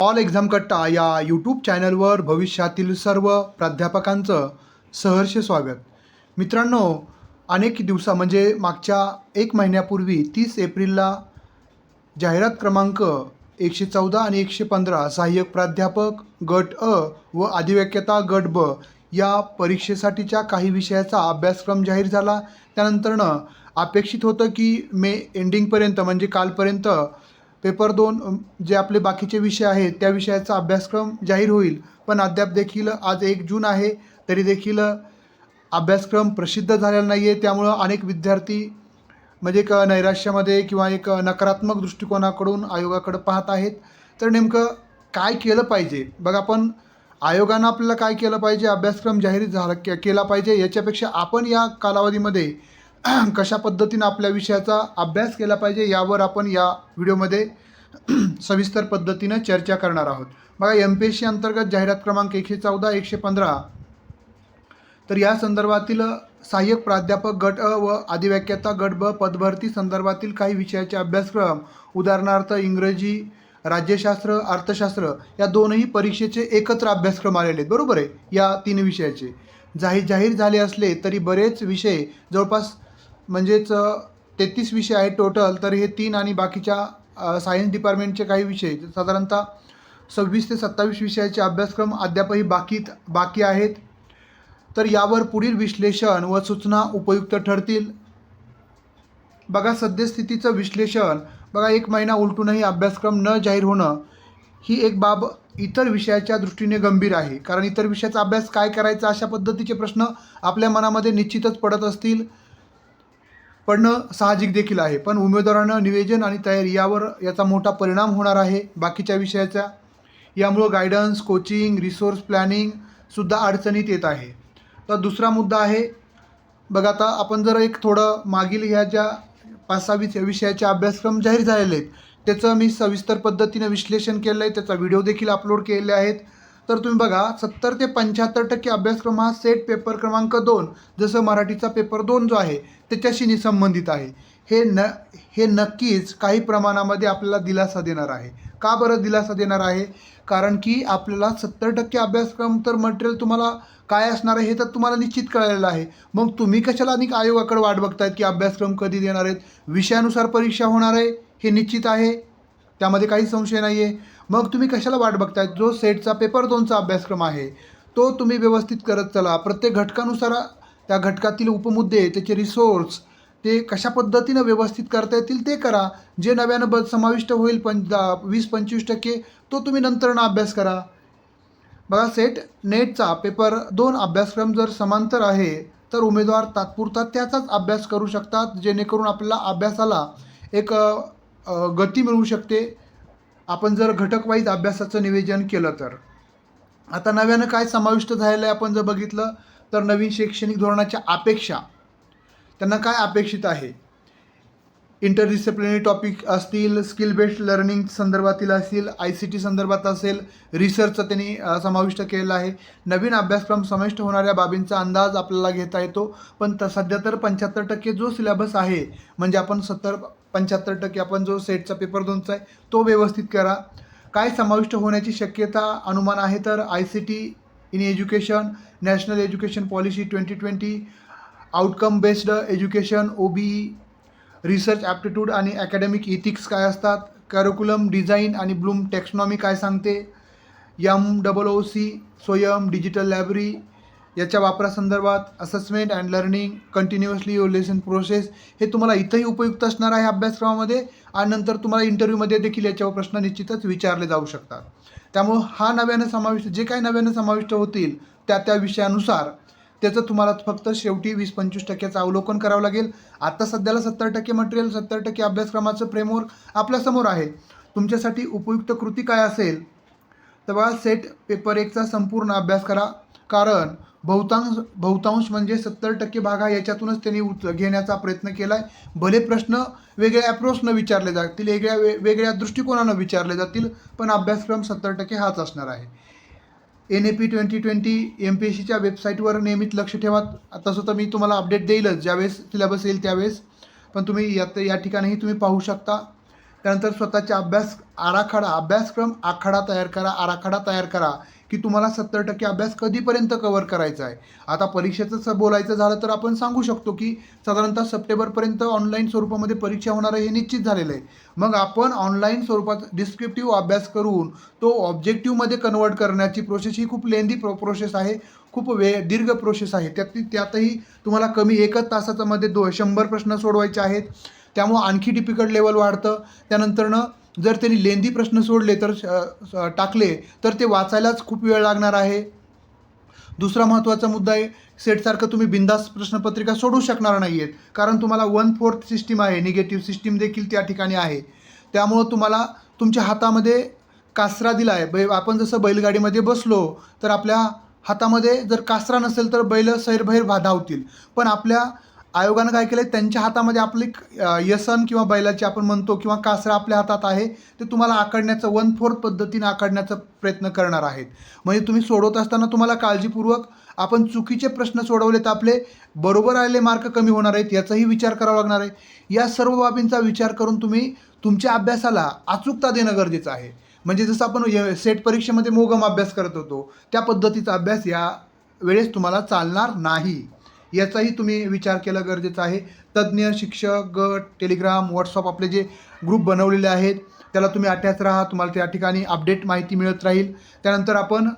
All exam कट्टा या YouTube चॅनलवर भविष्यातील सर्व प्राध्यापकांचं सहर्ष स्वागत. मित्रांनो, अनेक म्हणजे मागच्या 1 महिन्यापूर्वी 30 एप्रिलला जाहिरात क्रमांक 114 आणि 115 सहाय्यक प्राध्यापक गट अ व अधिव्याख्याता गट ब या परीक्षेसाठीच्या काही विषयाचा अभ्यासक्रम जाहीर झाला. त्यानंतरनं अपेक्षित होतं की मे एंडिंगपर्यंत म्हणजे कालपर्यंत पेपर 2 जे आपले बाकीचे विषय आहेत त्या विषयाचा अभ्यासक्रम जाहीर होईल. पण अद्याप देखील आज 1 जून आहे, तरी देखील अभ्यासक्रम प्रसिद्ध झालेला नाही आहे. त्यामुळं अनेक विद्यार्थी म्हणजे एक नैराश्यामध्ये किंवा एक नकारात्मक दृष्टिकोनाकडून आयोगाकडे पाहत आहेत. तर नेमकं काय केलं पाहिजे? बघा, आपण आयोगानं आपल्याला काय केलं पाहिजे, अभ्यासक्रम जाहीर केला पाहिजे, याच्यापेक्षा आपण या कालावधीमध्ये कशा पद्धतीनं आपल्या विषयाचा अभ्यास केला पाहिजे यावर आपण या व्हिडिओमध्ये सविस्तर पद्धतीनं चर्चा करणार आहोत. बघा, MPSC अंतर्गत जाहिरात क्रमांक 114, 115 तर या संदर्भातील सहाय्यक प्राध्यापक गट अ व अधिव्याख्याता गट ब पदभरती संदर्भातील काही विषयाचे अभ्यासक्रम, उदाहरणार्थ इंग्रजी, राज्यशास्त्र, अर्थशास्त्र या दोनही परीक्षेचे एकत्र अभ्यासक्रम आलेले आहेत. बरोबर आहे. या 3 विषयाचे जाहीर झाले असले तरी बरेच विषय जवळपास म्हणजेच 33 विषय आहेत टोटल. तर हे 3 आणि बाकीच्या सायन्स डिपार्टमेंटचे काही विषय साधारणतः 26 ते 27 विषयाचे अभ्यासक्रम अद्यापही बाकी आहेत. तर यावर पुढील विश्लेषण व सूचना उपयुक्त ठरतील. बघा, सद्यस्थितीचं विश्लेषण. बघा, 1 महिना उलटूनही अभ्यासक्रम न जाहीर होणं ही एक बाब इतर विषयाच्या दृष्टीने गंभीर आहे. कारण इतर विषयाचा अभ्यास काय करायचा अशा पद्धतीचे प्रश्न आपल्या मनामध्ये निश्चितच पडणं साहजिक देखील आहे. पण उमेदवारांना नियोजन आणि तयारी याचा मोठा परिणाम होणार आहे बाकीच्या विषयाचा. यामुळं गायडन्स, कोचिंग, रिसोर्स प्लॅनिंगसुद्धा अडचणीत येत आहे. तर दुसरा मुद्दा आहे. बघा, आता आपण जर एक थोडं मागील ह्या ज्या 5-6 विषयाचे अभ्यासक्रम जाहीर झालेले आहेत त्याचं मी सविस्तर पद्धतीनं विश्लेषण केलं आहे, त्याचा व्हिडिओ देखील अपलोड केलेले आहेत. तर तुम्ही बघा, 70 ते 75% अभ्यासक्रम हा सेट पेपर क्रमांक 2 जसं मराठीचा पेपर 2 जो आहे त्याच्याशी संबंधित आहे. हे नक्कीच काही प्रमाणामध्ये आपल्याला दिलासा देणार आहे. का बरं दिलासा देणार आहे? कारण की आपल्याला 70% अभ्यासक्रम तर मटेरियल तुम्हाला काय असणार आहे हे तर तुम्हाला निश्चित कळलेलं आहे. मग तुम्ही कशाला अधिक आयोगाकडे वाट बघतायत की अभ्यासक्रम कधी देणार आहेत? विषयानुसार परीक्षा होणार आहे हे निश्चित आहे, त्यामध्ये काही संशय नाही आहे. मग तुम्ही कशाला वाट बघतायत? जो सेटचा पेपर 2चा अभ्यासक्रम आहे तो तुम्ही व्यवस्थित करत चला. प्रत्येक घटकानुसार त्या घटकातील उपमुद्दे, त्याचे रिसोर्स ते कशा पद्धतीनं व्यवस्थित करता येतील ते करा. जे नव्यानं समाविष्ट होईल 20-25% तो तुम्ही नंतरनं अभ्यास करा. बघा, नेटचा पेपर 2 अभ्यासक्रम जर समांतर आहे तर उमेदवार तात्पुरता त्याचाच अभ्यास करू शकतात, जेणेकरून आपल्याला अभ्यासाला एक गती मिळू शकते आपण जर घटकवाईज अभ्यासाचं नियोजन केलं तर. आता नव्यानं काय समाविष्ट झालेलं आहे आपण जर बघितलं तर नवीन शैक्षणिक धोरणाच्या अपेक्षा, त्यांना काय अपेक्षित आहे? इंटरडिसिप्लिनरी टॉपिक असतील, स्किल बेस्ड लर्निंग संदर्भातील असतील, ICT संदर्भात असेल, रिसर्चचं त्यांनी समाविष्ट केलेलं आहे. नवीन अभ्यासक्रम समाविष्ट होणाऱ्या बाबींचा अंदाज आपल्याला घेता येतो. पण सध्या तर 75% जो सिलेबस आहे म्हणजे आपण 75% आपण जो सेटचा पेपर 2चा आहे तो व्यवस्थित करा. काय समाविष्ट होण्याची शक्यता अनुमान आहे तर ICT in education, national education policy 2020, outcome based education OBE, research aptitude आणि अकॅडमिक इथिक्स काय असतात, करिक्युलम डिझाईन आणि ब्लूम टेक्सॉनॉमी काय सांगते, MOOC स्वयं डिजिटल लायब्ररी याच्या वापरासंदर्भात, assessment and learning, continuously lesson process हे तुम्हाला इथंही उपयुक्त असणार आहे अभ्यासक्रमामध्ये. आणि नंतर तुम्हाला इंटरव्ह्यूमध्ये देखील याच्यावर प्रश्न निश्चितच विचारले जाऊ शकतात. त्यामुळं जे काही नव्यानं समाविष्ट होतील त्या विषयानुसार त्याचं तुम्हाला फक्त शेवटी 20-25% अवलोकन करावं लागेल. आता सध्याला 70% मटेरियल, 70% अभ्यासक्रमाचं फ्रेमवर्क आपल्यासमोर आहे. तुमच्यासाठी उपयुक्त कृती काय असेल तर बघा, सेट पेपर 1चा संपूर्ण अभ्यास करा. कारण बहुतांश म्हणजे 70% भाग हा याच्यातूनच त्यांनी घेण्याचा प्रयत्न केला आहे. भले प्रश्न वेगळ्या अप्रोचनं विचारले जातील, वेगळ्या दृष्टिकोनानं विचारले जातील, पण अभ्यासक्रम 70% हाच असणार आहे. NAP 2020 MPSCच्या वेबसाईटवर नियमित लक्ष ठेवा. तसं तर मी तुम्हाला अपडेट देईलच ज्यावेळेस सिलेबस येईल त्यावेळेस, पण तुम्ही या ठिकाणीही तुम्ही पाहू शकता. त्यानंतर स्वतःचा अभ्यासक्रम आराखडा तयार करा की तुम्हाला 70% अभ्यास कधीपर्यंत कव्हर करायचा आहे. आता परीक्षेचं बोलायचं झालं तर आपण सांगू शकतो की साधारणतः सप्टेंबरपर्यंत ऑनलाईन स्वरूपामध्ये परीक्षा होणार आहे हे निश्चित झालेलं आहे. मग आपण ऑनलाईन स्वरूपात डिस्क्रिप्टिव्ह अभ्यास करून तो ऑब्जेक्टिव्हमध्ये कन्व्हर्ट करण्याची प्रोसेस ही खूप लेंदी प्रोसेस आहे. खूप दीर्घ प्रोसेस आहे. त्यातही तुम्हाला कमी 1 तासामध्ये 100 प्रश्न सोडवायचे आहेत. त्यामुळं आणखी डिफिकल्ट लेवल वाढतं. त्यानंतरनं जर त्यांनी लेंदी प्रश्न सोडले तर टाकले तर ते वाचायलाच खूप वेळ लागणार आहे. दुसरा महत्त्वाचा मुद्दा आहे, सेटसारखं तुम्ही बिनधास्त प्रश्नपत्रिका सोडवू शकणार नाही आहेत. कारण तुम्हाला 1/4 सिस्टीम आहे, निगेटिव्ह सिस्टीम देखील त्या ठिकाणी आहे. त्यामुळं तुम्हाला तुमच्या हातामध्ये कासरा दिला आहे. आपण जसं बैलगाडीमध्ये बसलो तर आपल्या हातामध्ये जर कासरा नसेल तर बैल सैरभैर धावतील. पण आपल्या आयोगानं काय केलं आहे, त्यांच्या हातामध्ये आपली व्यसन किंवा बैलाची आपण म्हणतो किंवा कासरा आपल्या हातात आहे, ते तुम्हाला आखडण्याचं 1/4 पद्धतीने आखडण्याचा प्रयत्न करणार आहेत. म्हणजे तुम्ही सोडवत असताना तुम्हाला काळजीपूर्वक आपण चुकीचे प्रश्न सोडवले तर आपले बरोबर आलेले मार्क कमी होणार आहेत याचाही विचार करावा लागणार आहे. या सर्व बाबींचा विचार करून तुम्ही तुमच्या अभ्यासाला अचूकता देणं गरजेचं आहे. म्हणजे जसं आपण सेट परीक्षेमध्ये मोगम अभ्यास करत होतो त्या पद्धतीचा अभ्यास या वेळेस तुम्हाला चालणार नाही. याचाही तुम्ही विचार केला गरजेचा आहे. तज्ज्ञ, शिक्षक, गट, टेलिग्राम, व्हॉट्सअप आपले जे ग्रुप बनवलेले आहेत त्याला तुम्ही अटॅच राहा. तुम्हाला त्या ठिकाणी अपडेट माहिती मिळत राहील. त्यानंतर आपण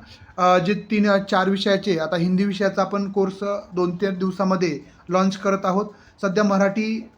जे 3-4 विषयाचे आता हिंदी विषयाचा आपण कोर्स 2-3 दिवसामध्ये लॉन्च करत आहोत. सध्या मराठी,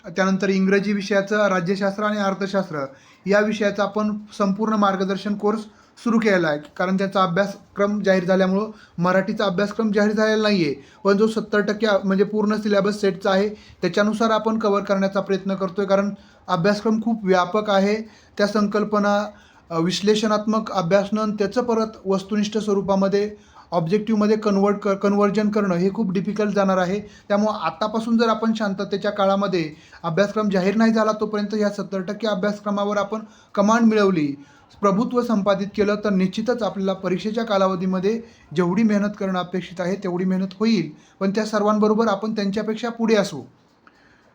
त्यानंतर इंग्रजी विषयाचं, राज्यशास्त्र आणि अर्थशास्त्र या विषयाचा आपण संपूर्ण मार्गदर्शन कोर्स सुरू केलेला आहे. कारण त्याचा अभ्यासक्रम जाहीर झाल्यामुळं मराठीचा अभ्यासक्रम जाहीर झालेला नाही आहे. पण जो 70% म्हणजे पूर्ण सिलेबस सेटचा आहे त्याच्यानुसार आपण कव्हर करण्याचा प्रयत्न करतो आहे. कारण अभ्यासक्रम खूप व्यापक आहे. त्या संकल्पना विश्लेषणात्मक अभ्यासनं त्याचं परत वस्तुनिष्ठ स्वरूपामध्ये ऑब्जेक्टिव्हमध्ये कन्व्हर्जन करणं हे खूप डिफिकल्ट जाणार आहे. त्यामुळं आतापासून जर आपण शांततेच्या काळामध्ये अभ्यासक्रम जाहीर नाही झाला तोपर्यंत ह्या 70% अभ्यासक्रमावर आपण कमांड मिळवली, प्रभुत्व संपादित केलं तर निश्चितच आपल्याला परीक्षेच्या कालावधीमध्ये जेवढी मेहनत करणं अपेक्षित आहे तेवढी मेहनत होईल. पण त्या सर्वांबरोबर आपण त्यांच्यापेक्षा पुढे असू,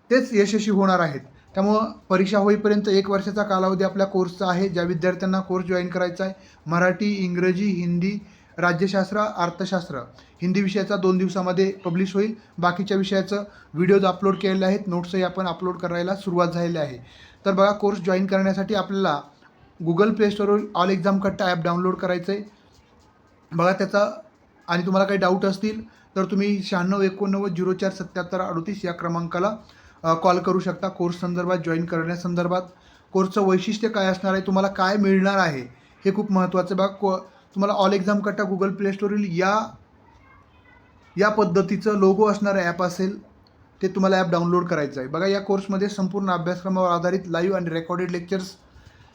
तेच यशस्वी होणार आहेत. त्यामुळं परीक्षा होईपर्यंत 1 वर्षाचा कालावधी आपल्या कोर्सचा आहे. ज्या विद्यार्थ्यांना कोर्स जॉईन करायचा आहे, मराठी, इंग्रजी, हिंदी, राज्यशास्त्र, अर्थशास्त्र, हिंदी विषयाचा 2 दिवसामध्ये पब्लिश होईल. बाकीच्या विषयाचं व्हिडिओज अपलोड केलेले आहेत, नोट्सही आपण अपलोड करायला सुरुवात झालेली आहे. तर बघा, कोर्स जॉईन करण्यासाठी आपल्याला गुगल प्ले स्टोरवरील ऑल एक्झाम कट्टा ॲप डाउनलोड करायचं आहे. बघा त्याचा, आणि तुम्हाला काही डाऊट असतील तर तुम्ही 9689047738 या क्रमांकाला कॉल करू शकता. कोर्स संदर्भात, जॉईन करण्यासंदर्भात, कोर्सचं वैशिष्ट्य काय असणार आहे, तुम्हाला काय मिळणार आहे हे खूप महत्त्वाचं. बघा, तुम्हाला ऑल एक्झाम कट्टा गुगल प्ले स्टोरवरील या पद्धतीचं लोगो असणारं ॲप असेल ते तुम्हाला ॲप डाउनलोड करायचं आहे. बघा, या कोर्समध्ये संपूर्ण अभ्यासक्रमावर आधारित लाईव्ह आणि रेकॉर्डेड लेक्चर्स,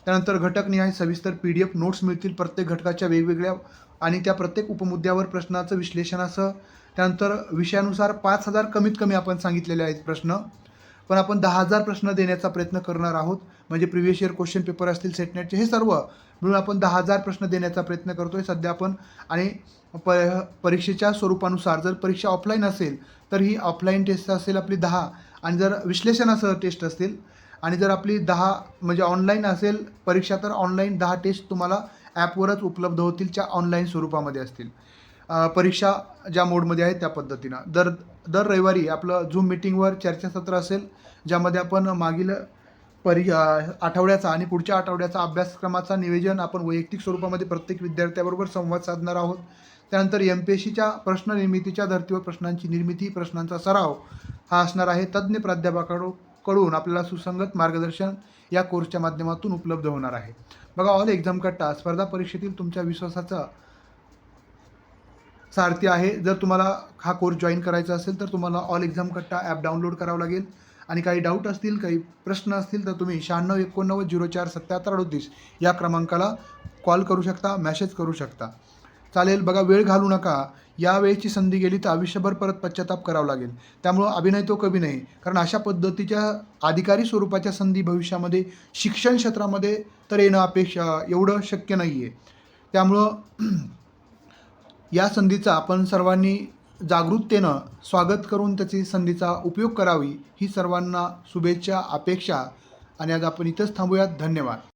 त्यानंतर घटकनिहाय सविस्तर PDF नोट्स मिळतील प्रत्येक घटकाच्या वेगवेगळ्या, आणि त्या प्रत्येक उपमुद्द्यावर प्रश्नाचं विश्लेषणासह. त्यानंतर विषयानुसार 5,000 कमीत कमी आपण सांगितलेले आहेत प्रश्न, पण आपण 10,000 प्रश्न देण्याचा प्रयत्न करणार आहोत. म्हणजे प्रिव्हियस इयर क्वेश्चन पेपर असतील, सेटनेटचे, हे सर्व मिळून आपण 10,000 प्रश्न देण्याचा प्रयत्न करतो आहे सध्या आपण. आणि परीक्षेच्या स्वरूपानुसार जर परीक्षा ऑफलाईन असेल तर ही ऑफलाईन टेस्ट असेल आपली 10, आणि जर विश्लेषणासह टेस्ट असतील, आणि जर आपली 10 म्हणजे ऑनलाईन असेल परीक्षा तर ऑनलाईन 10 टेस्ट तुम्हाला ॲपवरच उपलब्ध होतील, ज्या ऑनलाईन स्वरूपामध्ये असतील. परीक्षा ज्या मोडमध्ये आहे त्या पद्धतीनं. दर रविवारी आपलं झूम मीटिंगवर चर्चासत्र असेल, ज्यामध्ये आपण मागील आठवड्याचा आणि पुढच्या आठवड्याचा अभ्यासक्रमाचा नियोजन आपण वैयक्तिक स्वरूपामध्ये प्रत्येक विद्यार्थ्याबरोबर संवाद साधणार आहोत. त्यानंतर MPSCच्या प्रश्न निर्मितीच्या धर्तीवर प्रश्नांची निर्मिती, प्रश्नांचा सराव हा असणार आहे. तज्ज्ञ प्राध्यापकाकडून आपल्याला सुसंगत मार्गदर्शन या कोर्सच्या माध्यमातून उपलब्ध होणार आहे. बघा, ऑल एक्झाम कट्टा स्पर्धा परीक्षेतील तुमच्या विश्वासाचा सारथी आहे. जर तुम्हाला हा कोर्स जॉईन करायचा असेल तर तुम्हाला ऑल एक्झाम कट्टा ॲप डाउनलोड करावं लागेल. आणि काही डाऊट असतील, काही प्रश्न असतील तर तुम्ही 9689047738 या क्रमांकाला कॉल करू शकता, मेसेज करू शकता. चालेल. बघा, वेळ घालू नका. या वेळेची संधी गेली तर आयुष्यभर परत पश्चाताप करावा लागेल. त्यामुळं अभिनय तो कभी नाही. कारण अशा पद्धतीच्या अधिकारी स्वरूपाच्या संधी भविष्यामध्ये शिक्षण क्षेत्रामध्ये तर येणं एवढं शक्य नाही आहे. त्यामुळं या संधीचा आपण सर्वांनी जागरूकतेनं स्वागत करून त्याची संधीचा उपयोग करावी ही सर्वांना शुभेच्छा, अपेक्षा आणि आज आपण इथंच थांबूयात. धन्यवाद.